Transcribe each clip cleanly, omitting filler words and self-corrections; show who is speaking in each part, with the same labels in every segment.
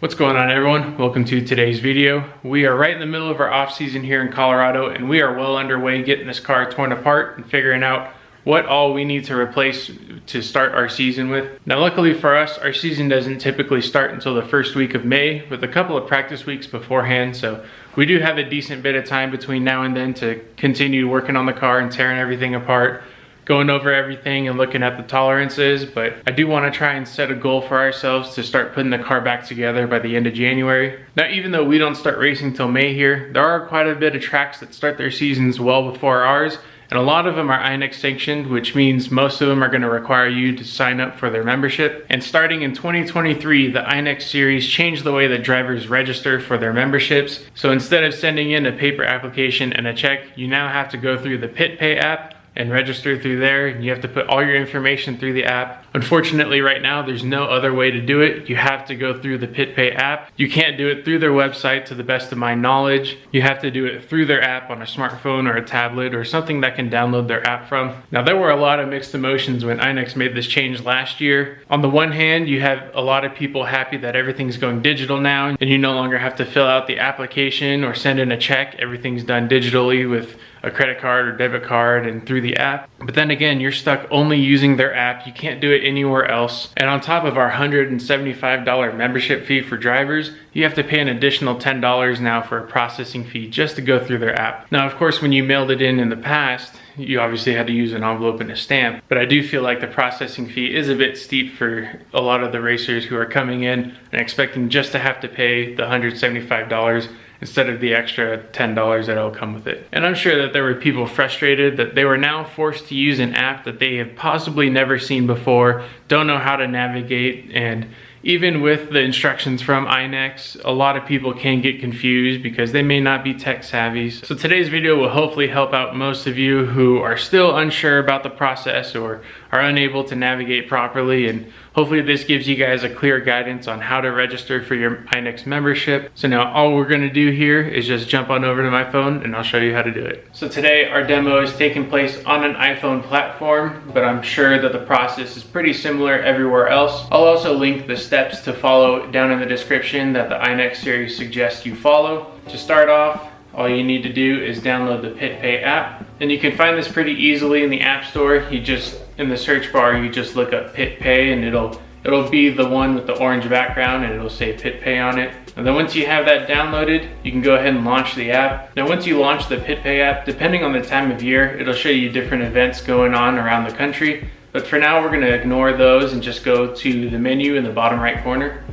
Speaker 1: What's going on, everyone? Welcome to today's video. We are right in the middle of our off season here in Colorado, and we are well underway getting this car torn apart and figuring out what all we need to replace to start our season with. Now, luckily for us, our season doesn't typically start until the first week of May, with a couple of practice weeks beforehand, so we do have a decent bit of time between now and then to continue working on the car and tearing everything apart, going over everything and looking at the tolerances. But I do want to try and set a goal for ourselves to start putting the car back together by the end of January. Now, even though we don't start racing till May here, there are quite a bit of tracks that start their seasons well before ours, and a lot of them are Inex sanctioned, which means most of them are going to require you to sign up for their membership. And starting in 2023, the Inex series changed the way that drivers register for their memberships. So instead of sending in a paper application and a check, you now have to go through the PitPay app and register through there, and you have to put all your information through the app. Unfortunately, right now, there's no other way to do it. You have to go through the PitPay app. You can't do it through their website, to the best of my knowledge. You have to do it through their app on a smartphone or a tablet or something that can download their app from. Now, there were a lot of mixed emotions when Inex made this change last year. On the one hand, you have a lot of people happy that everything's going digital now, and you no longer have to fill out the application or send in a check. Everything's done digitally with a credit card or debit card and through the app. But then again, you're stuck only using their app. You can't do it anywhere else. And on top of our $175 membership fee for drivers, you have to pay an additional $10 now for a processing fee just to go through their app. Now, of course, when you mailed it in the past, you obviously had to use an envelope and a stamp, but I do feel like the processing fee is a bit steep for a lot of the racers who are coming in and expecting just to have to pay the $175 instead of the extra $10 that will come with it. And I'm sure that there were people frustrated that they were now forced to use an app that they have possibly never seen before, don't know how to navigate, and even with the instructions from Inex, a lot of people can get confused because they may not be tech savvy. So today's video will hopefully help out most of you who are still unsure about the process or are unable to navigate properly, and hopefully this gives you guys a clear guidance on how to register for your Inex membership. So now all we're gonna do here is just jump on over to my phone and I'll show you how to do it. So today our demo is taking place on an iPhone platform, but I'm sure that the process is pretty similar everywhere else. I'll also link the steps to follow down in the description that the Inex series suggests you follow. To start off, all you need to do is download the PitPay app, and you can find this pretty easily in the App Store. You just, in the search bar, you just look up PitPay and it'll be the one with the orange background and it'll say PitPay on it. And then once you have that downloaded, you can go ahead and launch the app. Now, once you launch the PitPay app, depending on the time of year, it'll show you different events going on around the country. But for now, we're gonna ignore those and just go to the menu in the bottom right corner.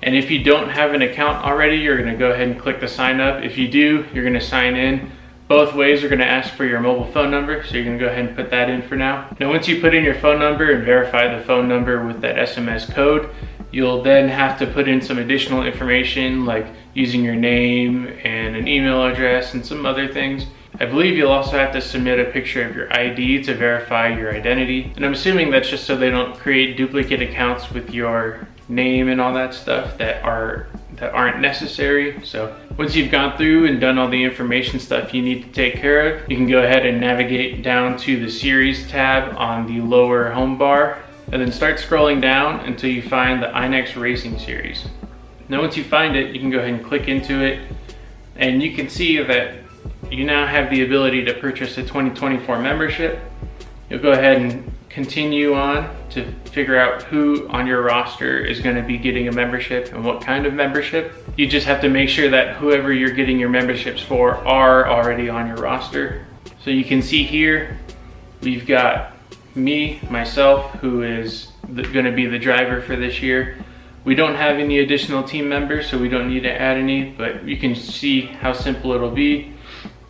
Speaker 1: And if you don't have an account already, you're gonna go ahead and click the sign up. If you do, you're gonna sign in. Both ways are gonna ask for your mobile phone number, so you're gonna go ahead and put that in for now. Now, once you put in your phone number and verify the phone number with that SMS code, you'll then have to put in some additional information like using your name and an email address and some other things. I believe you'll also have to submit a picture of your ID to verify your identity. And I'm assuming that's just so they don't create duplicate accounts with your name and all that stuff that aren't necessary. So once you've gone through and done all the information stuff you need to take care of, you can go ahead and navigate down to the series tab on the lower home bar, and then start scrolling down until you find the Inex Racing Series. Now, once you find it, you can go ahead and click into it, and you can see that you now have the ability to purchase a 2024 membership. You'll go ahead and continue on to figure out who on your roster is going to be getting a membership and what kind of membership. You just have to make sure that whoever you're getting your memberships for are already on your roster. So you can see here, we've got myself, who is going to be the driver for this year. We don't have any additional team members, so we don't need to add any, but you can see how simple it'll be.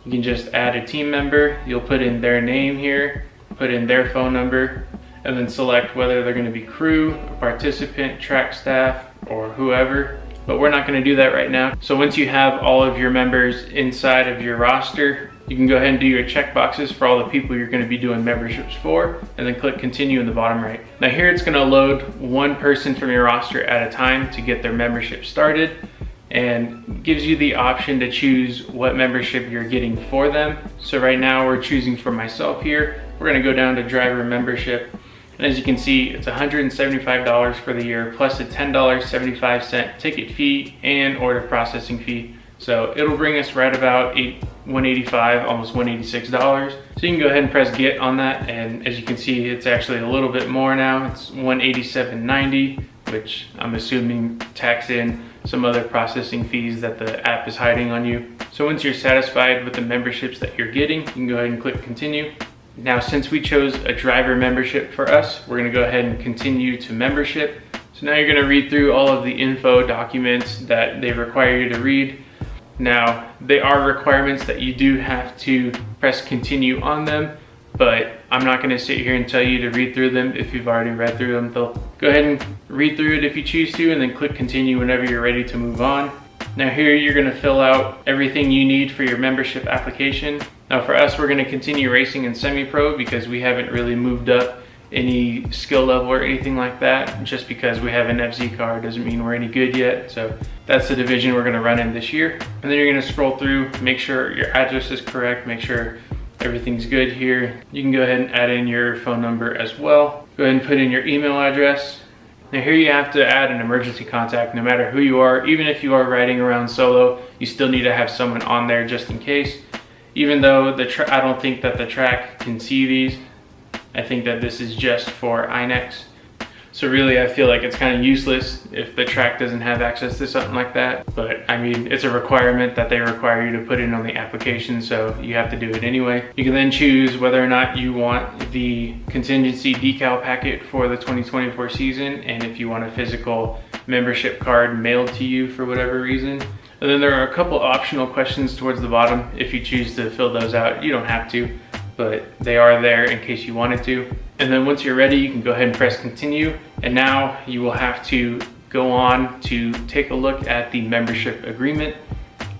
Speaker 1: You can just add a team member. You'll put in their name here, put in their phone number, and then select whether they're going to be crew, a participant, track staff, or whoever. But we're not going to do that right now. So once you have all of your members inside of your roster, you can go ahead and do your check boxes for all the people you're going to be doing memberships for, and then click continue in the bottom right. Now here it's going to load one person from your roster at a time to get their membership started, and gives you the option to choose what membership you're getting for them. So right now we're choosing for myself here. We're going to go down to driver membership, And as you can see, it's $175 for the year plus a $10.75 ticket fee and order processing fee. So it'll bring us right about $185, almost $186. So you can go ahead and press get on that, and as you can see, it's actually a little bit more now. It's $187.90, which I'm assuming tax in some other processing fees that the app is hiding on you. So once you're satisfied with the memberships that you're getting, you can go ahead and click continue. Now, since we chose a driver membership for us, we're gonna go ahead and continue to membership. So now you're gonna read through all of the info documents that they require you to read. Now, they are requirements that you do have to press continue on them, but I'm not gonna sit here and tell you to read through them if you've already read through them. They'll go ahead and read through it if you choose to, and then click continue whenever you're ready to move on. Now here you're gonna fill out everything you need for your membership application. Now for us, we're gonna continue racing in semi-pro because we haven't really moved up any skill level or anything like that. Just because we have an FZ car doesn't mean we're any good yet. So that's the division we're gonna run in this year. And then you're gonna scroll through, make sure your address is correct, make sure everything's good here. You can go ahead and add in your phone number as well. Go ahead and put in your email address. Now here you have to add an emergency contact no matter who you are. Even if you are riding around solo, you still need to have someone on there just in case. Even though I don't think that the track can see these, I think that this is just for Inex. So really, I feel like it's kind of useless if the track doesn't have access to something like that. But I mean, it's a requirement that they require you to put in on the application, so you have to do it anyway. You can then choose whether or not you want the contingency decal packet for the 2024 season, and if you want a physical membership card mailed to you for whatever reason. And then there are a couple optional questions towards the bottom. If you choose to fill those out, you don't have to, but they are there in case you wanted to. And then once you're ready, you can go ahead and press continue. And now you will have to go on to take a look at the membership agreement.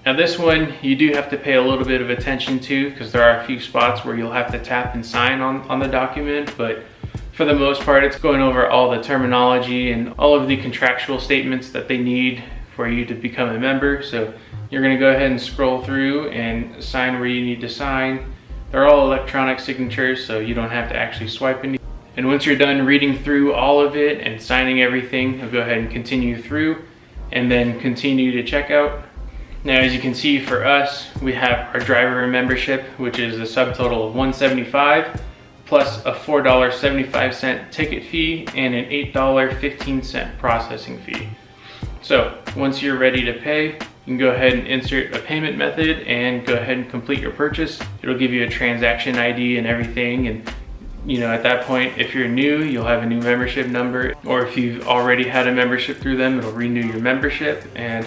Speaker 1: Now this one, you do have to pay a little bit of attention to because there are a few spots where you'll have to tap and sign on the document, but for the most part, it's going over all the terminology and all of the contractual statements that they need for you to become a member. So you're gonna go ahead and scroll through and sign where you need to sign. They're all electronic signatures, so you don't have to actually swipe any. And once you're done reading through all of it and signing everything, you'll go ahead and continue through and then continue to checkout. Now, as you can see, for us, we have our driver membership, which is a subtotal of $175 plus a $4.75 ticket fee and an $8.15 processing fee. So once you're ready to pay, you can go ahead and insert a payment method and go ahead and complete your purchase. It'll give you a transaction ID and everything. And you know, at that point, if you're new, you'll have a new membership number, or if you've already had a membership through them, it'll renew your membership. And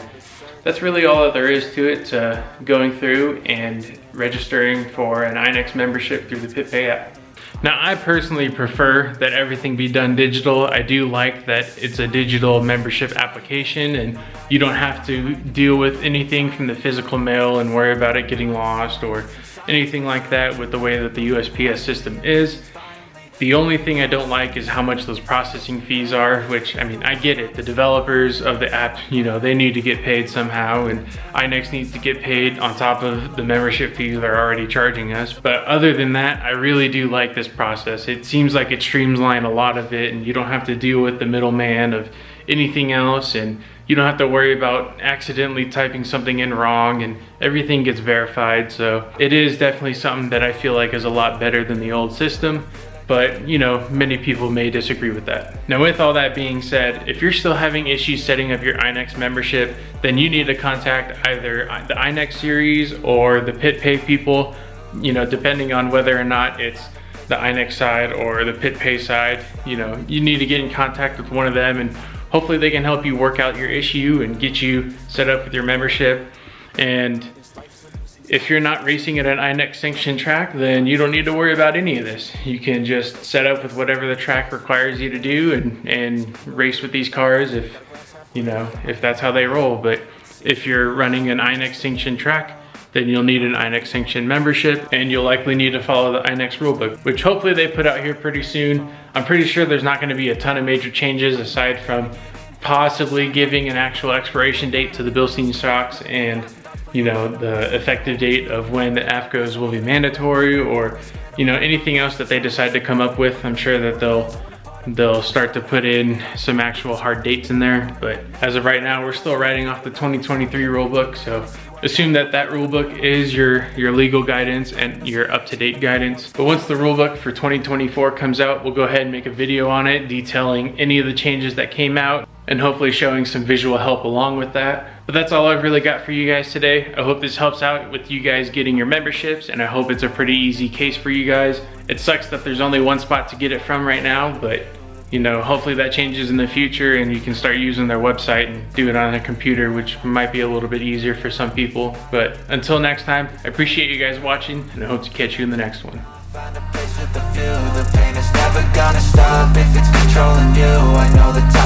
Speaker 1: that's really all that there is to it, to going through and registering for an Inex membership through the PitPay app. Now, I personally prefer that everything be done digital. I do like that it's a digital membership application and you don't have to deal with anything from the physical mail and worry about it getting lost or anything like that with the way that the USPS system is. The only thing I don't like is how much those processing fees are, which, I mean, I get it. The developers of the app, you know, they need to get paid somehow, and Inex needs to get paid on top of the membership fees they're already charging us. But other than that, I really do like this process. It seems like it streamlines a lot of it, and you don't have to deal with the middleman of anything else, and you don't have to worry about accidentally typing something in wrong, and everything gets verified. So it is definitely something that I feel like is a lot better than the old system. But, you know, many people may disagree with that. Now, with all that being said, if you're still having issues setting up your Inex membership, then you need to contact either the Inex series or the PitPay people, you know, depending on whether or not it's the Inex side or the PitPay side. You know, you need to get in contact with one of them, and hopefully they can help you work out your issue and get you set up with your membership. And if you're not racing at an Inex sanctioned track, then you don't need to worry about any of this. You can just set up with whatever the track requires you to do and race with these cars if, you know, if that's how they roll. But if you're running an Inex sanctioned track, then you'll need an Inex sanctioned membership, and you'll likely need to follow the Inex rulebook, which hopefully they put out here pretty soon. I'm pretty sure there's not gonna be a ton of major changes aside from possibly giving an actual expiration date to the Bilstein shocks and, you know, the effective date of when the AFCOs will be mandatory, or, you know, anything else that they decide to come up with. I'm sure that they'll they'll start to put in some actual hard dates in there. But as of right now, we're still writing off the 2023 rulebook, so assume that that rulebook is your legal guidance and your up-to-date guidance. But once the rulebook for 2024 comes out, we'll go ahead and make a video on it detailing any of the changes that came out and hopefully showing some visual help along with that. But that's all I've really got for you guys today. I hope this helps out with you guys getting your memberships, and I hope it's a pretty easy case for you guys. It sucks that there's only one spot to get it from right now, but you know, hopefully that changes in the future and you can start using their website and do it on a computer, which might be a little bit easier for some people. But until next time, I appreciate you guys watching, and I hope to catch you in the next one.
Speaker 2: Find a place with a view. The pain is never gonna stop if it's controlling you. I know the time